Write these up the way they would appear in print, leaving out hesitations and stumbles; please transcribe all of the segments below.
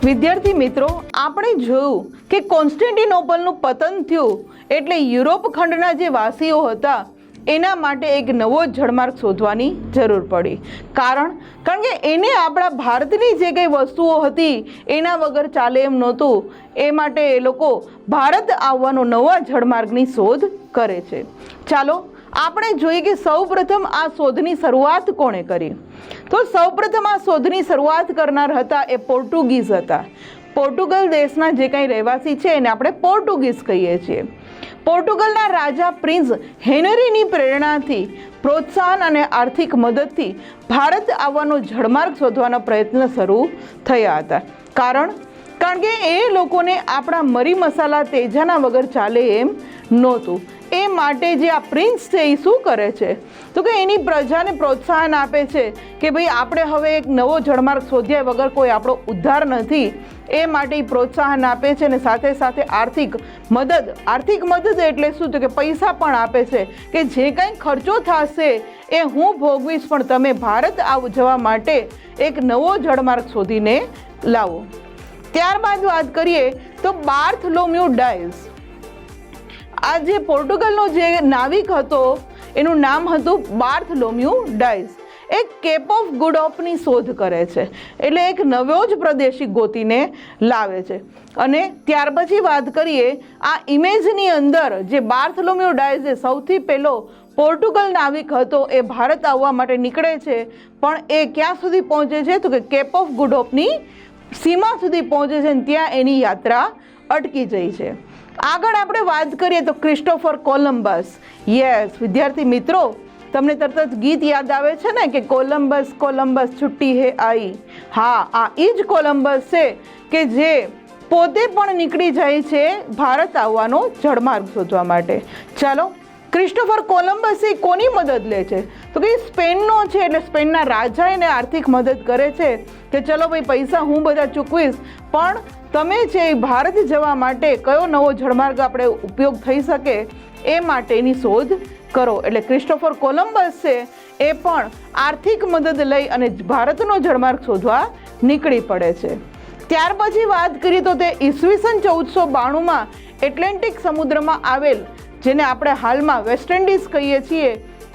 વિદ્યાર્થી મિત્રો, આપણે જોયું કે કોન્સ્ટેન્ટિનોપલનું પતન થયું એટલે યુરોપ ખંડના જે વાસીઓ હતા એના માટે એક નવો જળમાર્ગ શોધવાની જરૂર પડી. કારણ કે એને આપણા ભારતની જે કંઈ વસ્તુઓ હતી એના વગર ચાલે એમ નહોતું. એ માટે એ લોકો ભારત આવવાનો નવા જળમાર્ગની શોધ કરે છે. ચાલો આપણે જોઈએ કે સૌપ્રથમ આ શોધની શરૂઆત કોણે કરી. તો સૌપ્રથમ આ શોધની શરૂઆત કરનાર હતા એ પોર્ટુગીઝ હતા. પોર્ટુગલ દેશના જે કંઈ રહેવાસી છે એને આપણે પોર્ટુગીઝ કહીએ છીએ. પોર્ટુગલના રાજા પ્રિન્સ હેનરીની પ્રેરણાથી, પ્રોત્સાહન અને આર્થિક મદદથી ભારત આવવાનો જળમાર્ગ શોધવાનો પ્રયત્ન શરૂ થયા હતા. કારણ કે એ લોકોને આપણા મરી મસાલા તેજાના વગર ચાલે એમ નહોતું. એ માટે જે આ પ્રિન્સ છે એ શું કરે છે તો કે એની પ્રજાને પ્રોત્સાહન આપે છે કે ભાઈ આપણે હવે એક નવો જળમાર્ગ શોધ્યા વગર કોઈ આપણો ઉદ્ધાર નથી. એ માટે પ્રોત્સાહન આપે છે અને સાથે સાથે આર્થિક મદદ એટલે શું તો કે પૈસા પણ આપે છે કે જે કંઈ ખર્ચો થશે એ હું ભોગવીશ, પણ તમે ભારત જવા માટે એક નવો જળમાર્ગ શોધીને લાવો. ત્યારબાદ વાત કરીએ તો બાર્થોલોમ્યુ ડાયસ. આ જે પોર્ટુગલનો જે નાવિક હતો એનું નામ હતું બાર્થોલોમ્યુ ડાયસ. એક કેપ ઓફ ગુડ હોપની શોધ કરે છે, એટલે એક નવો જ પ્રદેશી ગોતીને લાવે છે. અને ત્યાર પછી વાત કરીએ આ ઇમેજની અંદર જે બાર્થોલોમ્યુ ડાયસ જે સૌથી પહેલો પોર્ટુગલ નાવિક હતો એ ભારત આવવા માટે નીકળે છે. પણ એ ક્યાં સુધી પહોંચે છે તો કે કેપ ઓફ ગુડ હોપની સીમા સુધી પહોંચે છે અને ત્યાં એની યાત્રા અટકી જાય છે. આગળ આપણે વાત કરીએ તો ક્રિસ્ટોફર કોલંબસ. યસ વિદ્યાર્થી મિત્રો, તમને તરત જ ગીત યાદ આવે છે ને કે કોલંબસ કોલંબસ છુટ્ટી હે આઈ. હા, આ એ જ કોલંબસ છે કે જે પોતે પણ નીકળી જાય છે ભારત આવવાનો જળમાર્ગ શોધવા માટે. ચાલો, ક્રિસ્ટોફર કોલંબસ એ કોની મદદ લે છે તો કે સ્પેનનો છે, એટલે સ્પેનના રાજા એને આર્થિક મદદ કરે છે કે ચલો ભાઈ પૈસા હું બધા ચૂકવીશ, પણ તમે છે ભારત જવા માટે કયો નવો જળમાર્ગ આપણે ઉપયોગ થઈ શકે એ માટેની શોધ કરો. એટલે ક્રિસ્ટોફર કોલંબસ છે એ પણ આર્થિક મદદ લઈ અને ભારતનો જળમાર્ગ શોધવા નીકળી પડે છે. ત્યાર પછી વાત કરીએ તો તે ઈસવીસન 1492માં એટલાન્ટિક સમુદ્રમાં આવેલ, જેને આપણે હાલમાં વેસ્ટ ઇન્ડિઝ કહીએ છીએ,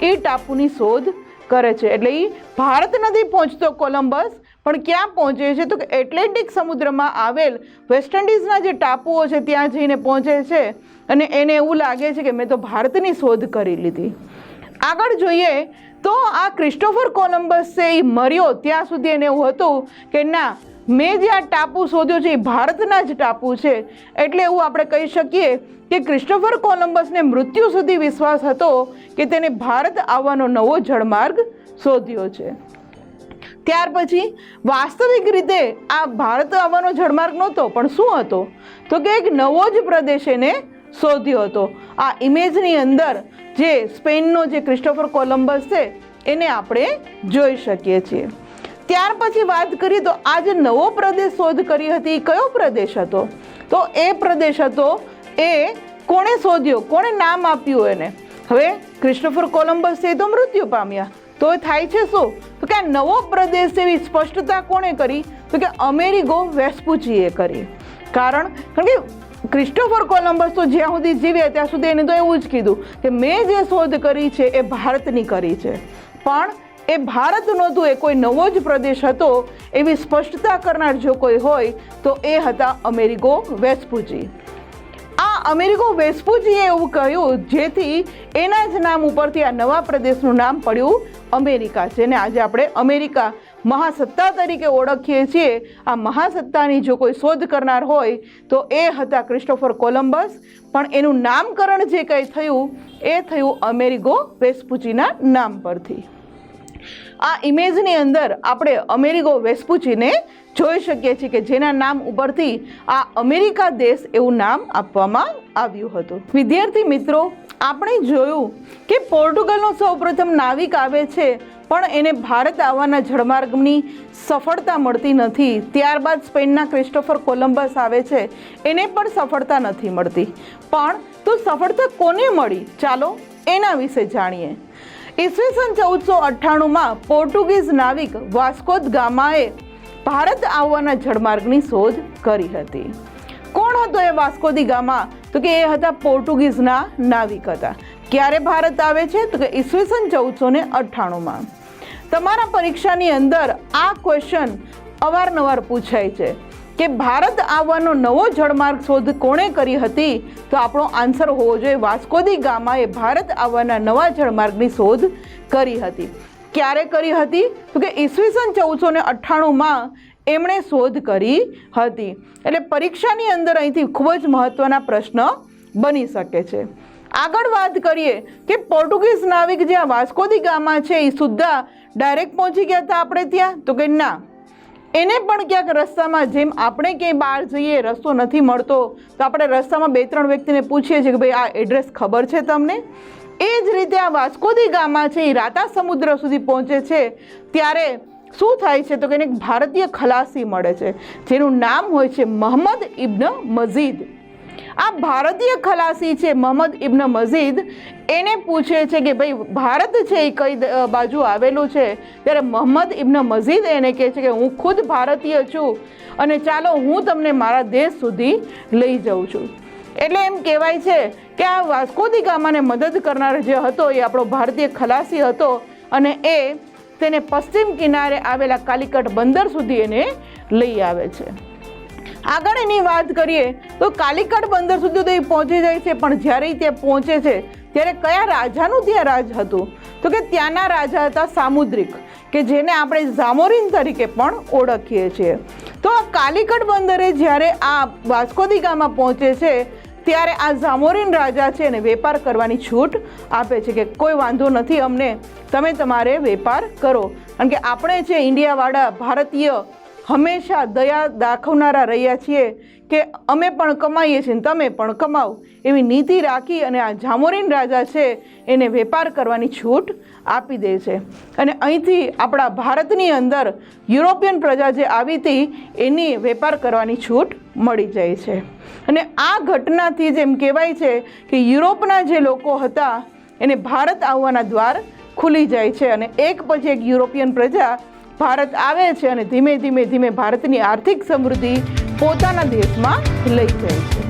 એ ટાપુની શોધ કરે છે. એટલે એ ભારત નથી પહોંચતો કોલંબસ, પણ ક્યાં પહોંચે છે તો કે એટલાન્ટિક સમુદ્રમાં આવેલ વેસ્ટ ઇન્ડિઝના જે ટાપુઓ છે ત્યાં જઈને પહોંચે છે અને એને એવું લાગે છે કે મેં તો ભારતની શોધ કરી લીધી. આગળ જોઈએ તો આ ક્રિસ્ટોફર કોલંબસ છે એ મર્યો ત્યાં સુધી એને એવું હતું કે ના, મેં જે આ ટાપુ શોધ્યો છે એ ભારતના જ ટાપુ છે. એટલે એવું આપણે કહી શકીએ કે ક્રિસ્ટોફર કોલંબસને મૃત્યુ સુધી વિશ્વાસ હતો કે તેને ભારત આવવાનો નવો જળમાર્ગ શોધ્યો છે. ત્યાર પછી વાસ્તવિક રીતે આ ભારત આવવાનો જળમાર્ગ નહોતો, પણ શું હતો તો કે એક નવો જ પ્રદેશ એને શોધ્યો હતો. આ ઇમેજની અંદર જે સ્પેનનો જે ક્રિસ્ટોફર કોલંબસ છે એને આપણે જોઈ શકીએ છીએ. ત્યાર પછી વાત કરીએ તો આ જે નવો પ્રદેશ શોધ કરી હતી એ કયો પ્રદેશ હતો તો એ પ્રદેશ હતો એ કોણે શોધ્યો, કોણે નામ આપ્યું એને. હવે ક્રિસ્ટોફર કોલંબસ છે તો મૃત્યુ પામ્યા, તો થાય છે શું તો કે આ નવો પ્રદેશ એવી સ્પષ્ટતા કોણે કરી તો કે અમેરિગો વેસ્પુચીએ કરી. કારણ કે ક્રિસ્ટોફર કોલંબસ તો જ્યાં સુધી જીવ્યા ત્યાં સુધી એને તો એવું જ કીધું કે મેં જે શોધ કરી છે એ ભારતની કરી છે, પણ એ ભારત નહોતું, એ કોઈ નવો જ પ્રદેશ હતો એવી સ્પષ્ટતા કરનાર જો કોઈ હોય તો એ હતા અમેરિગો વેસ્પુચી. આ અમેરિગો વેસ્પુચીએ એવું કહ્યું જેથી એના જ નામ ઉપરથી આ નવા પ્રદેશનું નામ પડ્યું અમેરિકા, જેને આજે આપણે અમેરિકા મહાસત્તા તરીકે ઓળખીએ છીએ. આ મહાસત્તાની જો કોઈ શોધ કરનાર હોય તો એ હતા ક્રિસ્ટોફર કોલંબસ, પણ એનું નામકરણ જે કંઈ થયું એ થયું અમેરિગો વેસ્પુચીના નામ પરથી. આ ઇમેજની અંદર આપણે અમેરિગો વેસ્પુચીને જોઈ શકીએ છીએ કે જેના નામ ઉપરથી આ અમેરિકા દેશ એવું નામ આપવામાં આવ્યું હતું. વિદ્યાર્થી મિત્રો, આપણે જોયું કે પોર્ટુગલનો સૌપ્રથમ નાવિક આવે છે પણ એને ભારત આવવાના જળમાર્ગની સફળતા મળતી નથી. ત્યારબાદ સ્પેનના ક્રિસ્ટોફર કોલંબસ આવે છે, એને પણ સફળતા નથી મળતી. પણ તો સફળતા કોને મળી ચાલો એના વિશે જાણીએ. ઈસવીસન 1498માં પોર્ટુગીઝ નાવિક વાસ્કો દ ગામાએ ભારત આવવાના જળમાર્ગની શોધ કરી હતી. કોણ હતો એ વાસ્કો દી ગામા? તો કે એ હતા પોર્ટુગીઝના નાવિક હતા. ક્યારે ભારત આવે છે? તો કે ઈસવીસન 1498માં. તમારા પરીક્ષાની અંદર આ ક્વેશ્ચન અવારનવાર પૂછાય છે કે ભારત આવવાનો નવો જળમાર્ગ શોધ કોણે કરી હતી? તો આપણો આન્સર હોવો જોઈએ વાસ્કો દી ગામાએ ભારત આવવાના નવા જળમાર્ગની શોધ કરી હતી. ક્યારે કરી હતી? તો કે ઈસવીસન 1498માં એમણે શોધ કરી હતી. એટલે પરીક્ષાની અંદર અહીંથી ખૂબ જ મહત્વના પ્રશ્ન બની શકે છે. આગળ વાત કરીએ કે પોર્ટુગીઝ નાવિક જે વાસ્કો દી ગામા છે એ સુદ્ધા ડાયરેક્ટ પહોંચી ગયા હતા આપણે ત્યાં? તો કે ના, એને પણ ક્યાંક રસ્તામાં, જેમ આપણે ક્યાંય બહાર જઈએ રસ્તો નથી મળતો તો આપણે રસ્તામાં 2-3 વ્યક્તિને પૂછીએ છીએ કે ભાઈ આ એડ્રેસ ખબર છે તમને? એ જ રીતે આ વાસ્કો દી ગામા છે એ રાતા સમુદ્ર સુધી પહોંચે છે ત્યારે શું થાય છે? તો કે એને એક ભારતીય ખલાસી મળે છે જેનું નામ હોય છે મોહમ્મદ ઇબ્ન મજીદ. આ ભારતીય ખલાસી છે મોહમ્મદ ઇબ્ન મજીદ, એને પૂછે છે કે ભાઈ ભારત છે એ કઈ બાજુ આવેલું છે? ત્યારે મોહમ્મદ ઇબ્ન મજીદ એને કહે છે કે હું ખુદ ભારતીય છું અને ચાલો હું તમને મારા દેશ સુધી લઈ જાઉં છું. એટલે એમ કહેવાય છે કે આ વાસ્કો દી ગામાને મદદ કરનાર જે હતો એ આપણો ભારતીય ખલાસી હતો અને એ તેને પશ્ચિમ કિનારે આવેલા કાલિકટ બંદર સુધી એને લઈ આવે છે. આગળ એની વાત કરીએ તો કાલિકટ બંદર સુધી તો એ પહોંચી જાય છે, પણ જ્યારે ત્યાં પહોંચે છે ત્યારે કયા રાજાનું ત્યાં રાજ હતું? તો કે ત્યાંના રાજા હતા સામુદ્રિક, કે જેને આપણે ઝામોરિન તરીકે પણ ઓળખીએ છીએ. તો આ કાલિકટ બંદરે જ્યારે આ વાસ્કો દી ગામા પહોંચે છે ત્યારે આ ઝામોરિન રાજા છે એને વેપાર કરવાની છૂટ આપે છે કે કોઈ વાંધો નથી, અમને તમે તમારે વેપાર કરો. કારણ કે આપણે છે ઇન્ડિયાવાળા ભારતીય હંમેશા દયા દાખવનારા રહ્યા છીએ કે અમે પણ કમાઈએ છીએ તમે પણ કમાઓ, એવી નીતિ રાખી અને આ ઝામોરિન રાજા છે એને વેપાર કરવાની છૂટ આપી દે છે. અને અહીંથી આપણા ભારતની અંદર યુરોપિયન પ્રજા જે આવી હતી એની વેપાર કરવાની છૂટ મળી જાય છે. અને આ ઘટનાથી જેમ કહેવાય છે કે યુરોપના જે લોકો હતા એને ભારત આવવાના દ્વાર ખુલી જાય છે અને એક પછી એક યુરોપિયન પ્રજા ભારત આવે છે અને ધીમે ધીમે ભારતની આર્થિક સમૃદ્ધિ પોતાના દેશમાં લઈ જાય છે.